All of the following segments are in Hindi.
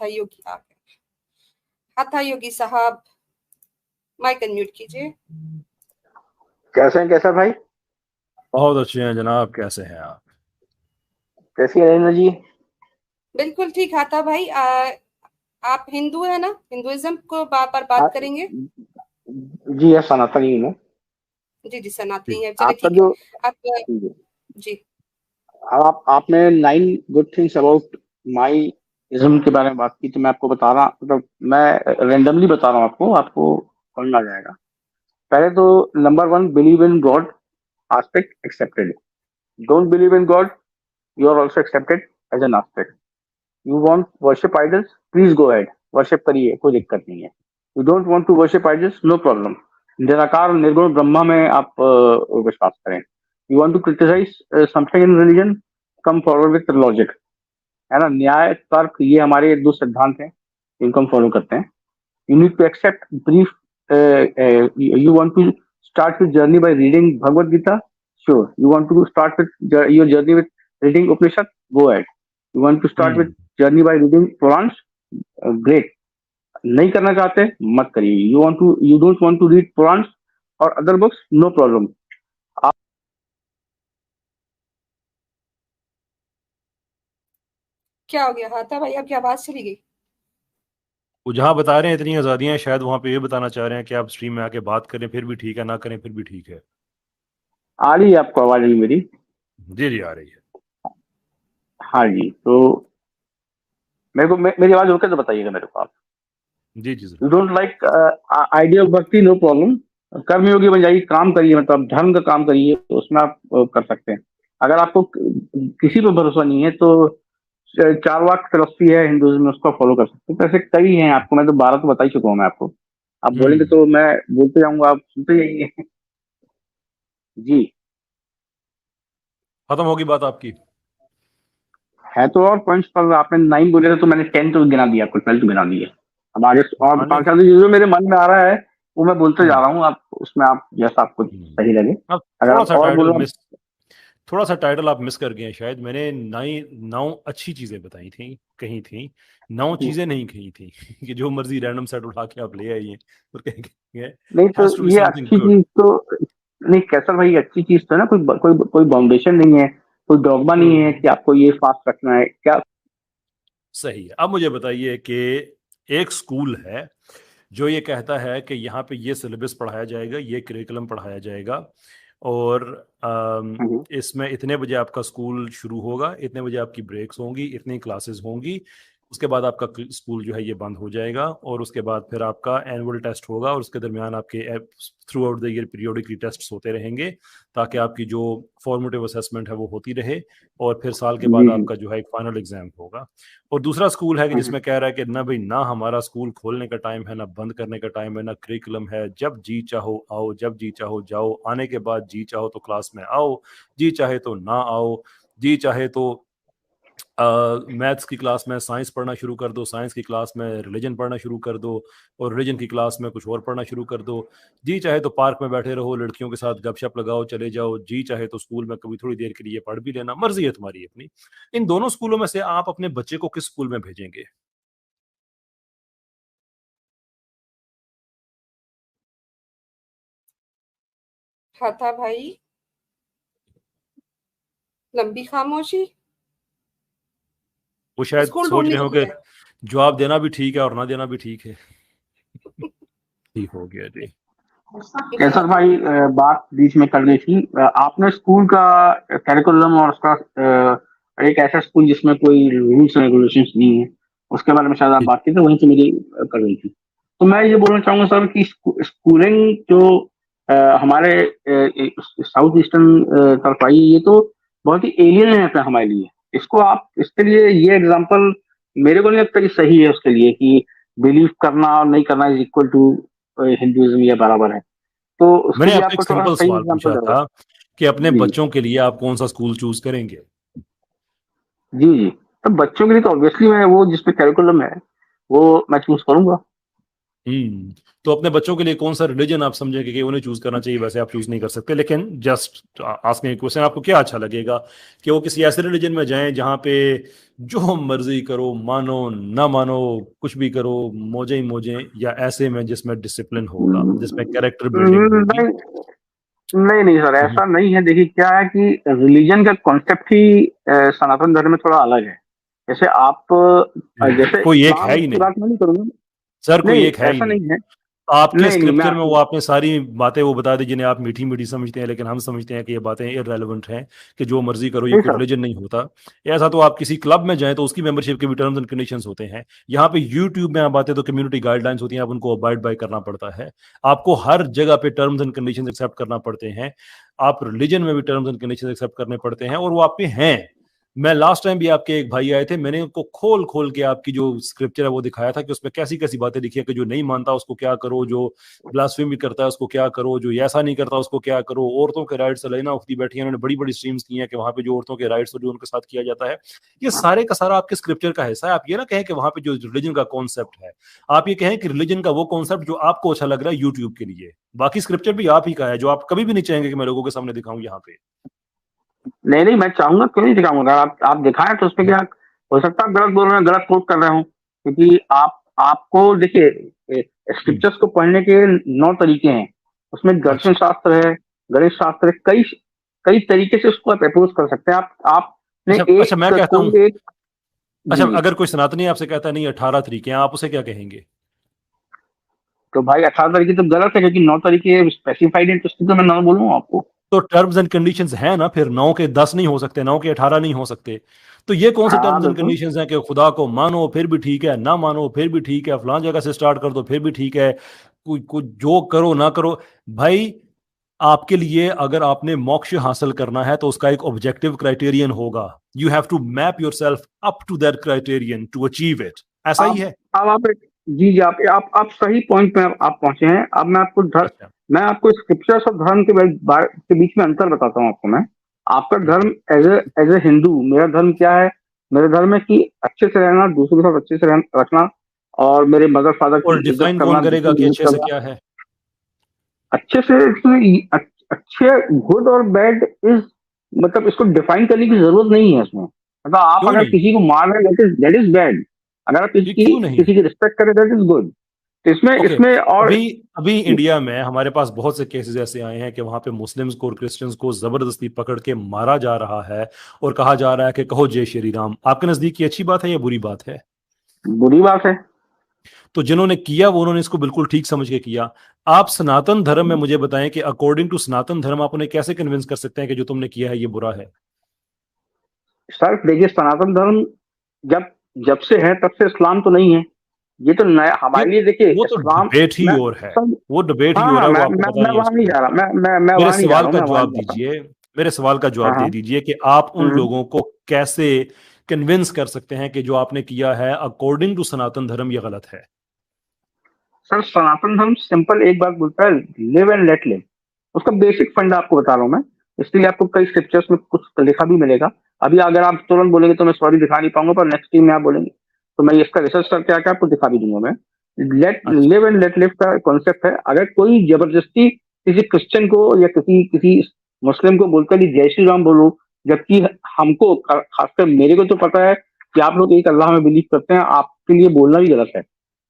योगी आ गए। हाथा योगी साहब, माइक अनम्यूट कीजिए। कैसे हैं कैसा भाई? बहुत अच्छे हैं जनाब, कैसे हैं आप? कैसी है रेणु जी? बिल्कुल ठीक हाथा भाई। आप हिंदू है ना? हिंदुइज्म को पर बात करेंगे। जी है, सनातनी हूँ मैं। जी सनातनी है, चलिए आपका ठीक है। जो आप जी आपने 9 good things about my ism के बारे में बात की, तो मैं आपको बता रहा, मतलब मैं रेंडमली बता रहा हूँ आपको समझ में आ जाएगा। पहले तो number 1, believe in God aspect accepted. Don't believe in God, you are also accepted as an aspect. You want worship idols, please go ahead, worship करिए, कोई दिक्कत नहीं है। You don't want to worship idols, no problem. निराकार निर्गुण ब्रह्मा में आप विश्वास करें। You want to criticise something in religion, come forward with logic, है ना। न्याय तर्क, ये हमारे 2 सिद्धांत हैं, इनको हम फॉलो करते हैं। You need to accept brief. You want to start with journey by reading Bhagavad Gita, sure. You want to start with your journey with reading Upanishad, go ahead. You want to start with journey by reading Purana, great. नहीं करना चाहते मत करिए। You don't want to read Purana और अदर बुक्स, नो प्रॉब्लम। क्या हो गया हाथा भाई, आपकी आवाज चली गई? वो जहाँ बता रहे हैं इतनी आज़ादियाँ, शायद वहाँ पे ये बताना चाह रहे हैं कि आप स्ट्रीम में आके बात करें फिर भी ठीक है, ना करें फिर भी ठीक है। आ रही है आपको आवाज मेरी? जी जी आ रही है। हाँ जी, तो मेरे को मेरी आवाज होकर तो बताइएगा मेरे को आप। जी जी you don't like idea of bhakti, no problem. कर्मयोगी बन जाइए, काम करिए, मतलब धर्म का काम करिए, तो उसमें आप कर सकते हैं। अगर आपको किसी पे भरोसा नहीं है तो चारवाक फिलोसफी है हिंदुइज्म में, उसको फॉलो कर सकते हैं। तो ऐसे कई हैं, आपको मैं तो 12 तो बता ही चुका हूँ मैं आपको। आप बोलेंगे तो मैं बोलते जाऊंगा, आप सुनते जाइए। जी, खत्म होगी बात आपकी? है तो और पॉइंट्स, पर आपने 9 बोले थे तो मैंने 10 तो गिना दिया, आपको 12 तो गिना दिया। अब आगे और आने 5 जो मेरे मन में आ रहा है वो मैं बोलते जा रहा हूँ, आप उसमें आप जैसा आपको सही लगे। अब अगर थोड़ा आप सा और टाइटल बोलना, मिस थोड़ा सा टाइटल आप मिस कर गए हैं शायद। मैंने 9 अच्छी चीजें बताई थी, कही थी। 9 चीजें नहीं कही थी कि जो मर्जी रैंडम सेट उठा के आप ले आइए और कहेंगे नहीं तो हैज टू बी ये समथिंग अच्छी गुड। चीज तो नहीं, कैसर भाई अच्छी चीज तो है ना, कोई कोई कोई बाउंडेशन नहीं है, कोई डॉगमा नहीं है कि आपको ये फास्ट रखना है क्या। सही है। अब मुझे बताइए कि एक स्कूल है जो ये कहता है कि यहाँ पे ये सिलेबस पढ़ाया जाएगा, ये करिकुलम पढ़ाया जाएगा, और इसमें इतने बजे आपका स्कूल शुरू होगा, इतने बजे आपकी ब्रेक्स होंगी, इतनी क्लासेस होंगी, उसके बाद आपका स्कूल जो है ये बंद हो जाएगा, और उसके बाद फिर आपका एनुअल टेस्ट होगा, और उसके दरमियान आपके throughout the year periodically test होते रहेंगे, ताकि आपकी जो फॉर्मेटिव असेसमेंट है वो होती रहे, और फिर साल के बाद आपका जो है एक फाइनल एग्जाम होगा। और दूसरा स्कूल है कि जिसमें कह रहा है कि ना भाई, ना हमारा स्कूल खोलने का टाइम है, ना बंद करने का टाइम है, ना करिकुलम है, जब जी चाहो आओ, जब जी चाहो जाओ, आने के बाद जी चाहो तो क्लास में आओ, जी चाहे तो ना आओ, जी चाहे तो मैथ्स की क्लास में साइंस पढ़ना शुरू कर दो, साइंस की क्लास में रिलीजन पढ़ना शुरू कर दो, और रिलीजन की क्लास में कुछ और पढ़ना शुरू कर दो। जी चाहे तो पार्क में बैठे रहो, लड़कियों के साथ गपशप लगाओ, चले जाओ। जी चाहे तो स्कूल में कभी थोड़ी देर के लिए पढ़ भी लेना, मर्जी है तुम्हारी अपनी। इन दोनों स्कूलों में से आप अपने बच्चे को किस स्कूल में भेजेंगे? हाथा भाई, लंबी खामोशी। वो शायद स्कूल सोच ढूंढने रहे हो के कि लिए। जवाब देना भी ठीक है और ना देना भी ठीक है। ठीक हो गया जी। कैसर भाई बात बीच में कर गई थी। आपने स्कूल का करिकुलम और उसका एक ऐसा स्कूल जिसमें कोई रूल्स एंड रेगुलेशंस नहीं है, उसके बारे में शायद आप बात की थी, वहीं से मेरी कर रही थी। तो मैं ये बोलना चाहूंगा सर कि स्कूलिंग जो हमारे साउथ ईस्टर्न तरफ आई, ये तो बहुत ही एलियन है हमारे लिए। इसको आप, इसके लिए ये एग्जाम्पल मेरे को नहीं लगता कि सही है उसके लिए, कि बिलीव करना और नहीं करना इज इक्वल टू हिंदुइज्म या बराबर है। तो उसके मैंने लिए आपसे एक आपको थोड़ा सिंपल सही सवाल एग्जाम्पल पूछा देना। था कि अपने जी बच्चों के लिए आप कौन सा स्कूल चूज करेंगे? जी जी, तो बच्चों के लिए तो ऑब्वियसली मैं वो जिसपे करिकुलम है वो मैं चूज करूंगा। तो अपने बच्चों के लिए कौन सा रिलीजन आप समझेंगे कि उन्हें चूज करना चाहिए? वैसे आप चूज नहीं कर सकते, लेकिन जस्ट आस्किंग क्वेश्चन, आपको क्या अच्छा लगेगा कि वो किसी ऐसे रिलीजन में जाएं जहां पे जो मर्जी करो, मानो ना मानो, कुछ भी करो, मौजे ही मौजे, या ऐसे में जिसमें डिसिप्लिन होगा, जिसमें कैरेक्टर बिल्डिंग होगी? नहीं नहीं नहीं सर, हम्म, ऐसा नहीं है। देखिए क्या है कि रिलीजन का कॉन्सेप्ट ही सनातन धर्म में थोड़ा अलग है। जैसे आप जैसे कोई एक है इस्लाम ही की नहीं बात मैं नहीं करूंगा। सर, कोई नहीं, एक है ही ऐसा नहीं। नहीं है। आपके नहीं नहीं, मैं स्क्रिप्चर में वो आपको आपने सारी बातें वो बता दी जिन्हें आप मीठी मीठी समझते हैं, लेकिन हम समझते हैं कि ये बातें इररेलेवेंट हैं, कि जो मर्जी करो, ये नहीं कोई सर। रिलीजन नहीं होता। ऐसा तो आप किसी क्लब में जाएं तो उसकी मेंबरशिप के भी टर्म्स एंड कंडीशंस होते हैं। यहाँ पे यूट्यूब में आप आते हैं तो कम्युनिटी गाइडलाइंस होती हैं, आप उनको अबाइड बाय करना पड़ता है। आपको हर जगह पे टर्म्स एंड कंडीशंस एक्सेप्ट करना पड़ते हैं। आप रिलीजन में भी टर्म्स एंड कंडीशंस एक्सेप्ट करने पड़ते हैं, और वो आप पे हैं। मैं लास्ट टाइम भी आपके एक भाई आए थे, मैंने उनको खोल खोल के आपकी जो स्क्रिप्चर है वो दिखाया था कि उसमें कैसी कैसी बातें लिखी है, कि जो नहीं मानता उसको क्या करो, जो ब्लास्फेमी करता है उसको क्या करो, जो ऐसा नहीं करता उसको क्या करो, औरतों के राइट्स लेना उठती बैठी है, उन्होंने बड़ी बड़ी स्ट्रीम्स की हैं कि वहां पे जो औरतों के राइट्स जो उनके साथ किया जाता है, ये सारे का सारा आपके स्क्रिप्चर का हिस्सा है। आप ये ना कहें कि वहां पे जो रिलीजन का कॉन्सेप्ट है, आप ये कहें कि रिलीजन का वो कॉन्सेप्ट जो आपको अच्छा लग रहा है यूट्यूब के लिए। बाकी स्क्रिप्चर भी आप ही का है, जो आप कभी भी नहीं चाहेंगे कि मैं लोगों के सामने दिखाऊं यहाँ पे। नहीं नहीं, मैं चाहूंगा, क्यों नहीं दिखाऊंगा। आप दिखाएं तो उसमें क्या हो सकता है, आप गलत बोल रहे हैं, गलत कोट कर रहे हो। क्योंकि आपको देखिए, हम्म, स्क्रिप्चर्स को पढ़ने के 9 तरीके हैं। उसमें दर्शन अच्छा शास्त्र है, गणित शास्त्र है, कई कई तरीके से उसको आप अप्रोच कर सकते हैं। आपने अच्छा अच्छा, मैं कहता हूँ, कोई एक। अच्छा, जी जी। अगर कोई सनातनी आपसे कहता है नहीं 18 तरीके हैं, आप उसे क्या कहेंगे? तो भाई 18 तरीके तो गलत है, क्योंकि 9 तरीके स्पेसिफाइड है, तो उसकी तो मैं 9 बोलूंगा आपको। तो टर्म्स एंड कंडीशंस है ना, फिर 9 के 10 नहीं हो सकते, 9 के 18 नहीं हो सकते। तो ये कौन से हाँ हाँ, टर्म्स एंड बिल्कुल। कंडीशंस हैं कि खुदा को मानो फिर भी ठीक है, ना मानो फिर भी ठीक है, फलां जगह से स्टार्ट कर दो फिर भी ठीक है, कोई कुछ जो करो ना करो? भाई, आपके लिए अगर आपने मोक्ष हासिल करना है तो उसका एक ऑब्जेक्टिव क्राइटेरियन होगा। You have to map yourself up to that criterion to achieve it. ऐसा ही आप है। अब आप जी जी, आप सही पॉइंट पे आप पहुंचे हैं। अब अच्छा मैं आपको स्क्रिप्चर्स और धर्म के बीच में अंतर बताता हूँ आपको मैं। आपका धर्म अच्छा। एज ए हिंदू, मेरा धर्म क्या है? मेरे धर्म में कि अच्छे से रहना, दूसरों के साथ अच्छे से रखना, और मेरे मदर फादर की और इज्जत डिफाइन कौन करना, करेगा दूसरों की कि इज्जत अच्छे से करना। क्या है? अच्छे से अच्छे, गुड और बैड इज, मतलब इसको डिफाइन करने की जरूरत नहीं है इसमें। मतलब आप क्यों अगर नहीं? किसी को मार रहे हैं, दैट इज बैड। अगर आप ये किसी क्यों नहीं? किसी की रिस्पेक्ट करें, दैट इज गुड। तो इसमें ओके, इसमें और अभी अभी इंडिया में हमारे पास बहुत से केसेस ऐसे आए हैं कि वहां पे मुस्लिम्स को और क्रिश्चियंस को जबरदस्ती पकड़ के मारा जा रहा है, और कहा जा रहा है कि कहो जय श्री राम। आपके नजदीक ये अच्छी बात है या बुरी बात है? बुरी बात है। तो जिन्होंने किया वो उन्होंने इसको बिल्कुल ठीक समझ के किया। आप सनातन धर्म में मुझे बताएं कि अकॉर्डिंग टू सनातन धर्म आप उन्हें कैसे कन्विंस कर सकते हैं कि जो तुमने किया है ये बुरा है? सर देखिए, सनातन धर्म जब जब से है तब से इस्लाम तो नहीं है। ये तो नया ये हमारे लिए। देखिए वो तो इस्लाम। डिबेट ही मैं और है। सब वो डिबेट ही हाँ हो हाँ, रहा है, वो मैं आपको मैं पता मैं नहीं है वहां उसके नहीं जा लिए। रहा। मैं मेरे वहां नहीं जा सवाल रहा हूँ, का मैं वहां जवाब नहीं जाता हूँ। दीजिए। मेरे सवाल का हाँ जवाब दे हाँ। दीजिए कि आप उन हम्म। लोगों को कैसे कन्विंस कर सकते हैं कि जो आपने किया है अकॉर्डिंग टू सनातन धर्म ये गलत है? सर सनातन धर्म सिंपल एक बात बोलता है, लिव एंड लेट लिव। उसका बेसिक फंड आपको बता रहा हूँ मैं। इसलिए आपको कई स्क्रिप्चर्स में कुछ लिखा भी मिलेगा। अभी अगर आप तुरंत बोलेंगे तो मैं सॉरी दिखा नहीं पाऊंगा, पर नेक्स्ट टीम में आप बोलेंगे तो मैं इसका रिसर्च करके आके आपको दिखा भी दूंगा मैं। लेट अच्छा लिव एंड लेट लिव का कॉन्सेप्ट है। अगर कोई जबरदस्ती किसी क्रिश्चियन को या किसी किसी मुस्लिम को बोलता है कि जय श्री राम बोलो, जबकि हमको खासकर मेरे को तो पता है कि आप लोग एक अल्लाह में बिलीव करते हैं, आपके लिए बोलना भी गलत है।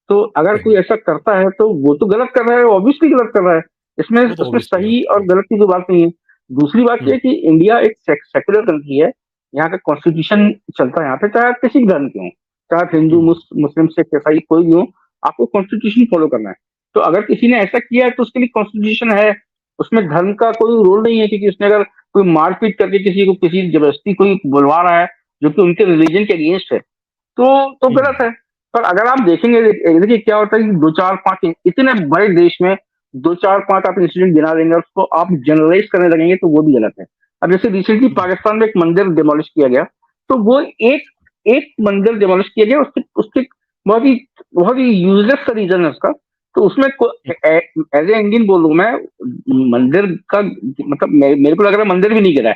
तो अगर कोई सही। ऐसा करता है तो वो तो गलत कर रहा है, ऑब्वियसली गलत कर रहा है। इसमें वो तो इसमें ऑब्वियसली सही गलत और है। गलत की कोई बात नहीं है। दूसरी बात यह है हम्म, कि इंडिया एक सेकुलर कंट्री है। यहाँ का कॉन्स्टिट्यूशन चलता है यहाँ पे, चाहे आप किसी भी धर्म के हों, चाहे आप हिंदू, हम्म, मुस्लिम, सिख, ईसाई कोई भी हो, आपको कॉन्स्टिट्यूशन फॉलो करना है। तो अगर किसी ने ऐसा किया है तो उसके लिए कॉन्स्टिट्यूशन है। उसमें धर्म का कोई रोल नहीं है, क्योंकि उसने अगर कोई मारपीट करके किसी को, किसी जबरदस्ती कोई बुलवा रहा है जो कि उनके रिलीजन के अगेंस्ट है, तो हम्म, गलत है। पर अगर आप देखेंगे, देखिए क्या होता है कि दो चार पांच इतने बड़े देश में दो चार पांच आप इंसिडेंट गिना देंगे और उसको आप जनरलाइज करने लगेंगे तो वो भी गलत है। अब जैसे रिसेंटली हम्म, पाकिस्तान में एक मंदिर डिमोलिश किया गया, तो वो एक एक मंदिर डिमोलिश किया गया, उसके उसके बहुत ही यूजलेस का रीजन है उसका। तो उसमें एज ए इंडियन बोलूँ मैं, मंदिर का मतलब मेरे को लग रहा है मंदिर भी नहीं गिरा है।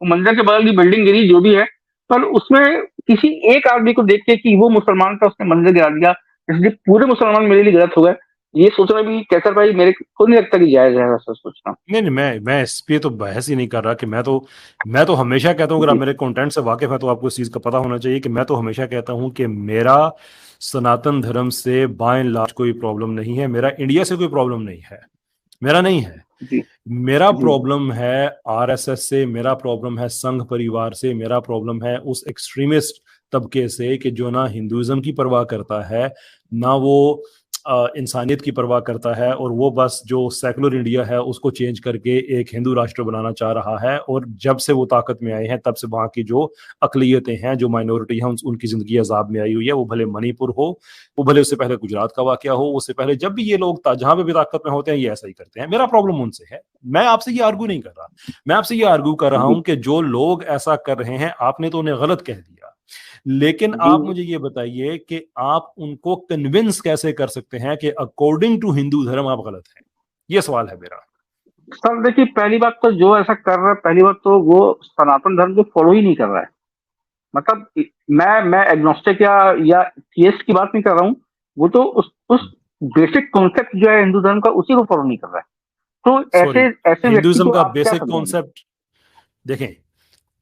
वो मंदिर के बगल की बिल्डिंग गिरी जो भी है, पर उसमें किसी एक आदमी को देख के कि वो मुसलमान था उसने मंदिर गिरा दिया, इसलिए पूरे मुसलमान मेरे लिए गलत हो गए। ये सोचना भी कैसर भाई मेरे को नहीं लगता कि जायज है ऐसा सोचना। नहीं नहीं, मैं इस पे तो बहस ही नहीं कर रहा कि मैं तो हमेशा कहता हूँ, अगर आप जी मेरे कंटेंट से वाकिफ है तो आपको इस चीज का पता होना चाहिए कि मैं तो हमेशा कहता हूँ कि मेरा सनातन धर्म से बाय एंड लार्ज कोई प्रॉब्लम नहीं है, मेरा इंडिया से कोई प्रॉब्लम नहीं है, मेरा नहीं है। जी मेरा जी प्रॉब्लम है आरएसएस से, मेरा प्रॉब्लम है संघ परिवार से, मेरा प्रॉब्लम है उस एक्सट्रीमिस्ट तबके से कि जो ना हिंदुइज्म की परवाह करता है, ना वो इंसानियत की परवाह करता है, और वो बस जो सेकुलर इंडिया है उसको चेंज करके एक हिंदू राष्ट्र बनाना चाह रहा है। और जब से वो ताकत में आए हैं तब से वहां की जो अकलियतें हैं, जो माइनॉरिटी हैं, उनकी जिंदगी अजाब में आई हुई है। वो भले मणिपुर हो, वो भले उससे पहले गुजरात का वाकया हो, उससे पहले जब भी ये लोग जहां पे भी ताकत में होते हैं ये ऐसा ही करते हैं। मेरा प्रॉब्लम उनसे है, मैं आपसे ये आर्गू नहीं कर रहा, मैं आपसे ये आर्गू कर रहा जी हूं कि जो लोग ऐसा कर रहे हैं आपने तो उन्हें गलत कह दिया, लेकिन जी। आप मुझे ये बताइए कि आप उनको कन्विंस कैसे कर सकते हैं कि अकॉर्डिंग टू हिंदू धर्म आप गलत हैं? ये सवाल है मेरा। सर देखिए, पहली बात तो जो ऐसा कर रहा है, पहली बात तो वो सनातन धर्म को फॉलो ही नहीं कर रहा है। मतलब मैं एग्नोस्टिक या थियस्ट की बात नहीं कर रहा हूँ। वो तो उस बेसिक कॉन्सेप्ट जो है हिंदू धर्म का, उसी को फॉलो नहीं कर रहा है। तो सॉरी, ऐसे ऐसे व्यक्ति हिंदुइज्म को का आप क्या बेसिक समझाएंगे? कॉन्सेप्ट देखें।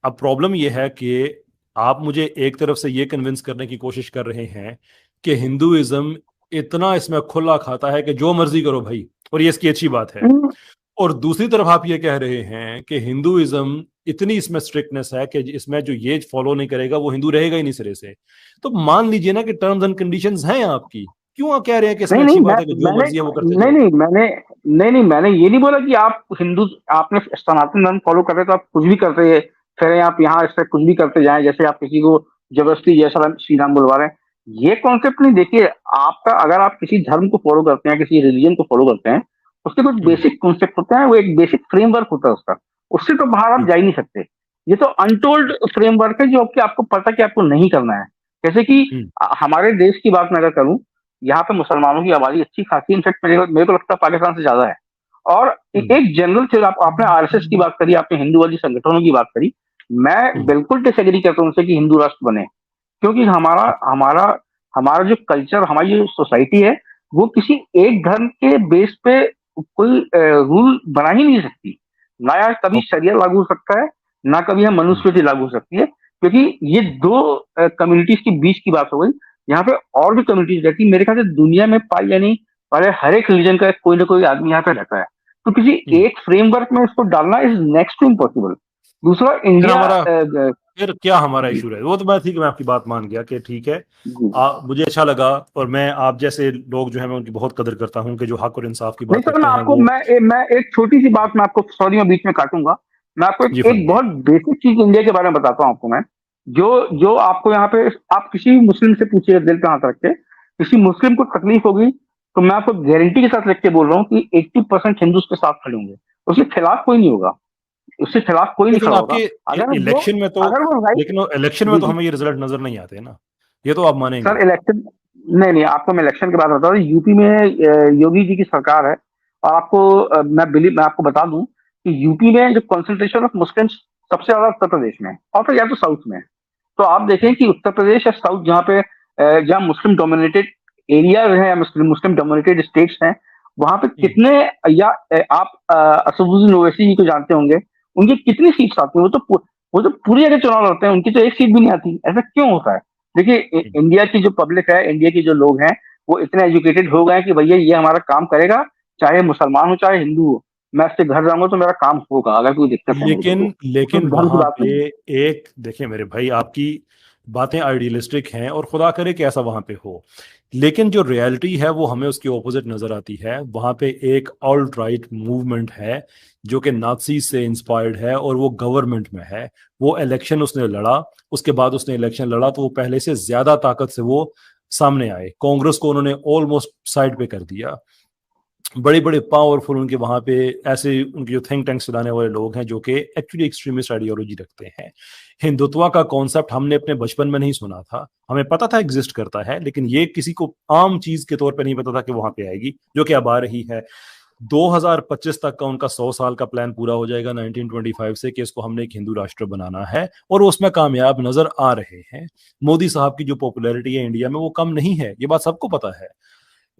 अब प्रॉब्लम यह है कि आप मुझे एक तरफ से ये कन्विंस करने की कोशिश कर रहे हैं कि हिंदुइज्म इतना इसमें खुला खाता है कि जो मर्जी करो भाई, और ये इसकी अच्छी बात है। हम्म, और दूसरी तरफ आप ये कह रहे हैं कि हिंदुइज्म इतनी इसमें स्ट्रिक्टनेस है कि इसमें जो ये फॉलो नहीं करेगा वो हिंदू रहेगा ही नहीं सिरे से। तो मान लीजिए ना कि टर्म्स एंड कंडीशंस हैं आपकी, क्यों आप कह रहे हैं कि इसमें नहीं नहीं, अच्छी बात है कि जो मैंने मर्जी है वो करते नहीं जाओ? नहीं मैंने नहीं नहीं मैंने ये नहीं बोला कि आप हिंदू, आपने सनातन धर्म फॉलो कर रहे तो आप कुछ भी करते फिर आप यहाँ इससे कुछ भी करते जाएं, जैसे आप किसी को जबरदस्ती जैसा श्री राम बुलवा रहे हैं। ये कॉन्सेप्ट नहीं। देखिए, आपका अगर आप किसी धर्म को फॉलो करते हैं, किसी रिलीजन को फॉलो करते हैं, उसके कुछ हम्म, बेसिक कॉन्सेप्ट होते हैं, वो एक बेसिक फ्रेमवर्क होता है उसका। उससे तो बाहर आप हम्म, जा ही नहीं सकते। ये तो अनटोल्ड फ्रेमवर्क है जो कि आपको पता कि आपको नहीं करना है। जैसे कि हम्म, हमारे देश की बात मैं अगर करूं, यहाँ पे मुसलमानों की आबादी अच्छी खासी, इनफेक्ट मेरे को लगता है पाकिस्तान से ज्यादा है। और हम्म, एक जनरल से आपने आरएसएस की बात करी, आपने हिंदूवादी संगठनों की बात करी। मैं हम्म, बिल्कुल डिसएग्री करता हूँ उनसे कि हिंदू राष्ट्र बने। क्योंकि हमारा हमारा हमारा जो कल्चर, हमारी जो सोसाइटी है, वो किसी एक धर्म के बेस पे कोई रूल बना ही नहीं सकती। ना यार कभी ओके, शरिया लागू हो सकता है, ना कभी यहाँ हम्म, मनुस्मृति लागू हो सकती है। क्योंकि ये दो कम्युनिटीज के बीच की बात हो गई। यहाँ पे और भी कम्युनिटीज रहती है, मेरे ख्याल से दुनिया में पाई जानी वाले हर एक रिलीजन का कोई ना कोई आदमी यहाँ पे रहता है। तो किसी हम्म। एक फ्रेमवर्क में इसको डालना इज नेक्स्ट टू इम्पॉसिबल। दूसरा, फिर इंडिया हमारा फिर क्या हमारा जी इशू है? वो तो मैं ठीक है, मैं आपकी बात मान गया कि ठीक है। जी। मुझे अच्छा लगा, और मैं आप जैसे लोग जो है मैं उनकी बहुत कदर करता हूं कि जो हक और इंसाफ की नहीं बात सर, मैं करते हैं आपको वो। मैं एक छोटी सी बात, मैं आपको, सॉरी मैं बीच में काटूंगा। मैं आपको जी एक फरमाइए। बहुत बेसिक चीज इंडिया के बारे में बताता हूँ आपको मैं। जो जो आपको यहाँ पे, आप किसी भी मुस्लिम से पूछिए दिल पे हाथ रख के, किसी मुस्लिम को तकलीफ होगी तो मैं आपको गारंटी के साथ लिख के बोल रहा हूँ कि 80% हिंदू उसके साथ खड़े होंगे। उसके खिलाफ कोई नहीं होगा। उसके खिलाफ कोई नहीं लेकिन खड़ा आपके होगा। अगर वो इलेक्शन में तो अगर वो राइट। लेकिन इलेक्शन में जी तो जी। हमें ये रिजल्ट नजर नहीं आते ना, ये तो आप मानेंगे। सर इलेक्शन, नहीं नहीं, आपको मैं इलेक्शन की बात बता रहा हूँ। यूपी में योगी जी की सरकार है। और आपको मैं आपको बता दूं कि यूपी में जो कंसंट्रेशन ऑफ मुस्लिम्स सबसे ज्यादा उत्तर प्रदेश में है, और फिर या तो साउथ में है। तो आप देखें कि उत्तर प्रदेश या साउथ, जहाँ पे जहाँ मुस्लिम डोमिनेटेड एरिया है या मुस्लिम मुस्लिम डोमिनेटेड स्टेट्स हैं, वहां पे हम्म, कितने, या आप असदुद्दीन ओवैसी जी को जानते होंगे, उनकी कितनी सीट्स आती हैं? वो तो पूरी जगह चुनाव लड़ते हैं, उनकी तो एक सीट भी नहीं आती। ऐसा क्यों होता है? देखिए, हम्म। इंडिया की जो पब्लिक है, इंडिया के जो लोग हैं, वो इतने एजुकेटेड हो गए हैं कि भैया ये हमारा काम करेगा, चाहे मुसलमान हो चाहे हिंदू हो। मैं इससे घर जाऊंगा तो मेरा काम होगा, अगर कोई दिक्कत है मेरे को तो। लेकिन उसमें लेकिन धर्म की वहां बात पे नहीं है। एक देखिए मेरे भाई, आपकी बातें आइडियलिस्टिक हैं और खुदा करे कि ऐसा वहां पे हो, लेकिन जो रियलिटी है वो हमें उसकी ऑपोजिट नजर आती है। वहां पे एक ऑल्ट राइट मूवमेंट है जो कि नाजी से इंस्पायर्ड है और वो गवर्नमेंट में है। वो इलेक्शन उसने लड़ा, उसके बाद उसने इलेक्शन लड़ा तो वो पहले से ज्यादा ताकत से वो सामने आए। कांग्रेस को उन्होंने ऑलमोस्ट साइड पे कर दिया। बड़े बड़े पावरफुल उनके वहां पे ऐसे उनके जो थिंक टैंक्स चलाने वाले लोग हैं जो कि एक्चुअली एक्सट्रीमिस्ट आइडियोलॉजी रखते हैं। हिंदुत्व का कॉन्सेप्ट हमने अपने बचपन में नहीं सुना था, हमें पता था एग्जिस्ट करता है, लेकिन ये किसी को आम चीज के तौर पे नहीं पता था कि वहां पे आएगी, जो कि अब आ रही है। 2025 तक का उनका 100 साल का प्लान पूरा हो जाएगा 1925 से, कि इसको हमने एक हिंदू राष्ट्र बनाना है, और वो उसमें कामयाब नजर आ रहे हैं। मोदी साहब की जो पॉपुलैरिटी है इंडिया में वो कम नहीं है, ये बात सबको पता है।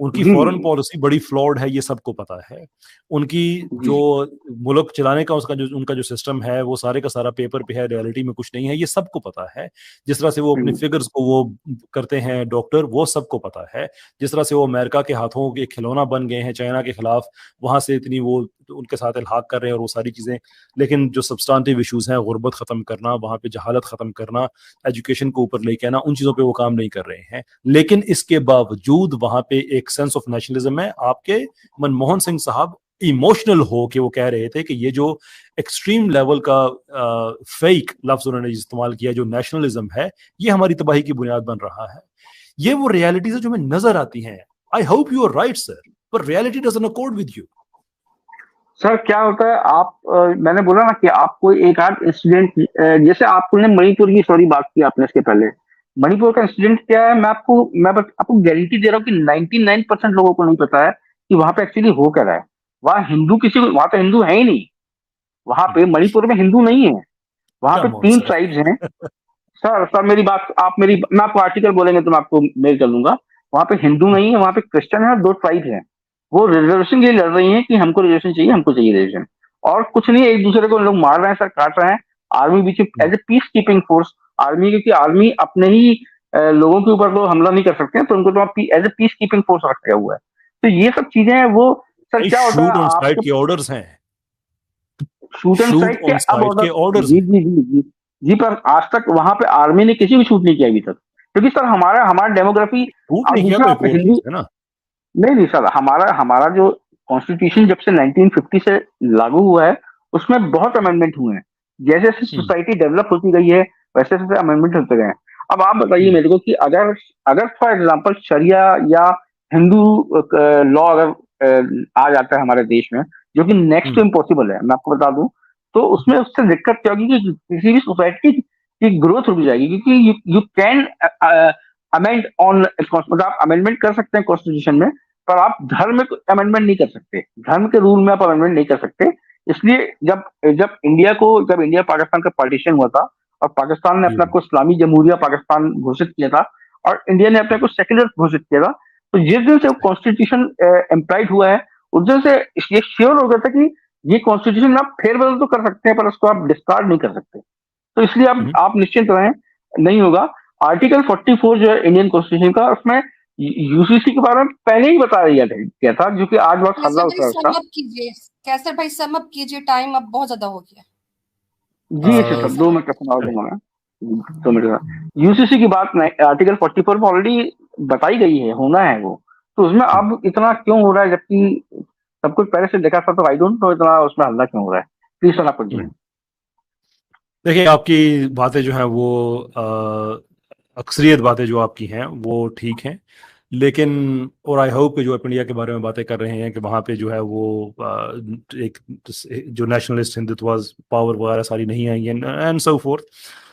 उनकी जी फॉरेन पॉलिसी बड़ी फ्लॉड है, ये सबको पता है। उनकी जो जी मुल्क चलाने का उनका जो सिस्टम है वो सारे का सारा पेपर पे है, रियलिटी में कुछ नहीं है, ये सबको पता है। जिस तरह से वो अपने जी फिगर्स को वो करते हैं डॉक्टर, वो सबको पता है। जिस तरह से वो अमेरिका के हाथों के खिलौना बन गए हैं चाइना के खिलाफ, वहां से इतनी वो उनके साथ इल्हाक कर रहे हैं और वो सारी चीजें। लेकिन जो सब्सटेंटिव इश्यूज हैं, गुर्बत खत्म करना, वहां पे जहालत खत्म करना, एजुकेशन को ऊपर लेके आना, उन चीजों पे वो काम नहीं कर रहे हैं। लेकिन इसके बावजूद वहां पे एक सेंस ऑफ नेशनलिज्म है। आपके मनमोहन सिंह साहब इमोशनल हो के वो कह रहे थे कि ये जो एक्सट्रीम लेवल का फेक लफ्ज उन्होंने इस्तेमाल किया, जो नेशनलिज्म है, ये हमारी तबाही की बुनियाद बन रहा है। ये वो रियलिटीज है जो हमें नजर आती हैं। I hope you are right sir, पर reality doesn't accord with you. Sir, क्या होता है, मैंने बोला ना कि आपको एक आध इंसिडेंट, जैसे आपने मणिपुर की सॉरी बात की आपने इसके पहले। मणिपुर का इंसिडेंट क्या है, मैं आपको गारंटी दे रहा हूँ कि 99% लोगों को नहीं पता है कि वहां पे एक्चुअली हो क्या रहा है। वहां तो हिंदू है ही नहीं। वहां पे मणिपुर में हिंदू नहीं है। वहां पे कम ऑन 3 सर। ट्राइब्स हैं। सर सर मेरी बात आप मेरी मैं आपको आर्टिकल बोलेंगे तो मैं आपको मेल कर दूंगा। वहां पे हिंदू नहीं है, वहां पे क्रिश्चियन है और 2 ट्राइब हैं। वो रिजर्वेशन के लिए लड़ रही हैं कि हमको रिजर्वेशन चाहिए, हमको चाहिए रिजर्वेशन। और कुछ नहीं, एक दूसरे को लोग मार रहे हैं सर, काट रहे हैं। आर्मी बीच as a peace keeping force, army, क्योंकि आर्मी अपने ही लोगों के ऊपर तो हमला नहीं कर सकते हैं, तो उनको तो as a peace keeping force रखा हुआ है। तो ये सब चीजें हैं वो। सर क्या होता शूट है ऑन साइट आपके के ऑर्डर्स हैं। शूट एंड शूट स्ट्राइक के ऑन अब साइट ऑर्डर। के ऑर्डर्स जी हैं। जी जी जी जी, पर आज तक वहां पे आर्मी ने किसी भी शूट नहीं किया अभी तक, क्योंकि सर हमारा हमारा डेमोग्राफी। शूट और नहीं किया दूसरा, तो आप एक और चीज हिंदू, है ना। नहीं नहीं सर, हमारा हमारा जो कॉन्स्टिट्यूशन जब से 1950 से लागू हुआ है, उसमें बहुत अमेंडमेंट हुए हैं। जैसे जैसे हम्म सोसाइटी डेवलप होती गई है, वैसे वैसे अमेंडमेंट होते गए हैं। अब आप बताइए हम्म मेरे को कि अगर अगर फॉर एग्जाम्पल शरिया या हिंदू लॉ अगर आ जाता है हमारे देश में, जो कि नेक्स्ट टू हम्म इम्पॉसिबल है, मैं आपको बता दूं, तो उसमें उससे दिक्कत क्या होगी कि किसी भी सोसाइटी की ग्रोथ रुक जाएगी, क्योंकि यू कैन अमेंड ऑन, मतलब आप अमेंडमेंट कर सकते हैं कॉन्स्टिट्यूशन में, पर आप धर्म में अमेंडमेंट नहीं कर सकते। धर्म के रूल में आप अमेंडमेंट नहीं कर सकते। इसलिए जब जब इंडिया पाकिस्तान का पार्टीशन हुआ था और पाकिस्तान ने अपने जी आप को इस्लामी जमहूरिया पाकिस्तान घोषित किया था और इंडिया ने अपने आप को सेक्युलर घोषित किया था, तो जिस दिन से कॉन्स्टिट्यूशन एम्प्लॉयड हुआ है, उस दिन से ये श्योर हो गया था कि ये कॉन्स्टिट्यूशन आप फेरबदल तो कर सकते हैं, पर उसको आप डिस्कार्ड नहीं कर सकते। तो इसलिए हम्म। आप निश्चिंत रहें, नहीं होगा। आर्टिकल 44 जो है इंडियन कॉन्स्टिट्यूशन का, उसमें यूसीसी के बारे में पहले ही बता दिया था, जो कि आज बहुत हल्ला कैसर भाई होता है उसका। सम अप कीजिए, कैसर भाई सम अप कीजिए, टाइम अब बहुत ज्यादा हो गया। जी कैसर अच्छा भाई सर, सम 2 अप मिनट का सुनाओ दूंगा मैं। 2 मिनट का यूसीसी की बात आर्टिकल 44 में ऑलरेडी बताई गई है, होना है वो। तो उसमें अब इतना क्यों हो रहा है, जबकि सब कुछ पहले से देखा था, तो आई डोंट नो इतना उसमें हल्ला क्यों हो रहा है। प्लीज सर आप कुछ बोलें। देखिए, आपकी बातें जो हैं वो अक्सरियत बातें जो आपकी हैं वो ठीक हैं, लेकिन और आई होप कि जो आप इंडिया के बारे में बातें कर रहे हैं कि वहाँ पे जो है वो एक जो नेशनलिस्ट हिंदुत्व पावर वगैरह सारी नहीं आई हैं एंड सो फोर्थ।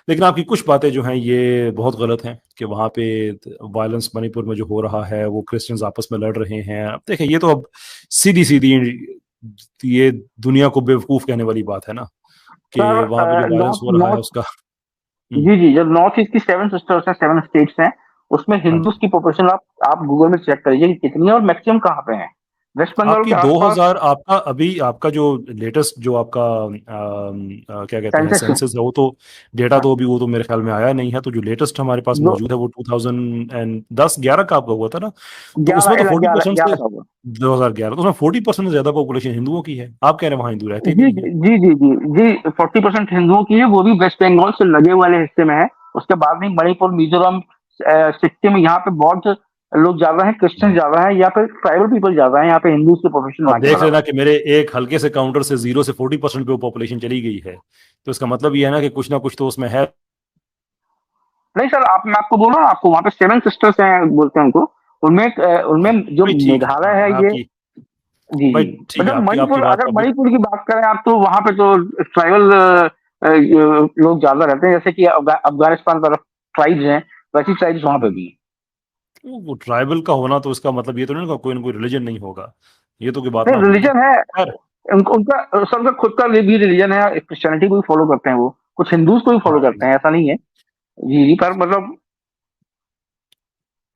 लेकिन आपकी कुछ बातें जो हैं ये बहुत गलत हैं कि वहाँ पे वायलेंस मणिपुर में जो हो रहा है वो क्रिश्चियंस आपस में लड़ रहे हैं। अब देखें, ये तो अब सीधी सीधी ये दुनिया को बेवकूफ़ कहने वाली बात है ना, कि वहाँ पे जो सर वायलेंस नॉर्थ हो रहा है नॉर्थ उसका। जी जी, जो नॉर्थ ईस्ट की 7 सिस्टर्स हैं, 7 स्टेट्स हैं, उसमें हाँ हिंदूज जी। की पॉपुलेशन आप गूगल में चेक करिए कि कितनी है और मैक्सिमम कहाँ पे है। वेस्ट बंगाल आपकी के आसपास 2000 आपका अभी आपका जो लेटेस्ट जो आपका क्या कहते हैं सेंसस है। सेंसस है, वो तो डेटा हाँ, तो अभी वो तो मेरे ख्याल में आया नहीं है। तो जो लेटेस्ट हमारे पास जो मौजूद है वो 2010-11 का आपका हुआ था ना। तो उसमें तो 11 11 40% 11 से का हुआ। 2011, तो उसमें 40% से ज्यादा पॉपुलेशन हिंदुओं की है। आप कह रहे हैं वहां हिंदू रहते ही जी नहीं है। जी जी जी जी जी, 40% हिंदुओं की है, वो भी वेस्ट बंगाल से लगे वाले हिस्से में है। उसके बाद में मणिपुर, मिजोरम, सिक्किम, यहाँ पे बौद्ध लोग ज्यादा हैं, क्रिश्चियन ज्यादा हैं, या फिर ट्राइबल पीपल ज्यादा है, यहाँ पे हिंदूज की पॉपुलेशन अब ना के देख बराबर लेना है। कि मेरे एक हल्के से काउंटर से 0 से 40% पे वो पॉपुलेशन चली गई है, तो इसका मतलब ये है ना कि कुछ ना कुछ तो उसमें है। नहीं सर, मैं आपको बोल रहा हूँ, आपको वहाँ पे 7 सिस्टर्स हैं बोलते हैं उनको। उनमें जो भाई ठीक है, मेघालय हाँ, है मैं ये। आपकी जी भाई जी, ठीक है, मतलब आपकी आपकी मणिपुर, बात अगर काफी। मणिपुर की बात करें आप, तो वहाँ पे तो ट्राइबल लोग ज्यादा रहते हैं, जैसे कि अफगानिस्तान तरफ ट्राइब्स हैं, वैसी ट्राइब्स वहाँ पे भी हैं। वो ट्राइबल का होना तो इसका मतलब ये तो नहीं ना कोई ना कोई रिलीजन नहीं होगा। ये तो कोई बात ना नहीं, हुई ना। रिलीजन है। खैर। सबका खुद का भी रिलीजन है, क्रिश्चियनिटी को भी फॉलो करते हैं वो, कुछ हिंदूज को भी फॉलो हाँ करते हैं, ऐसा नहीं है। जी जी, पर मतलब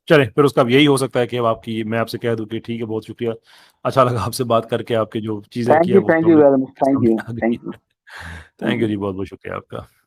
चले फिर उसका यही हो सकता है कि अब आपकी मैं आपसे कह दूं कि ठीक है, बहुत शुक्रिया, अच्छा लगा आपसे बात करके, आपके जो चीजें की है वो थैंक तो यू हमें वेरी मच, थैंक समझ यू, आ गई। Thank you, thank thank you you. जी, बहुत बहुत शुक्रिया आपका।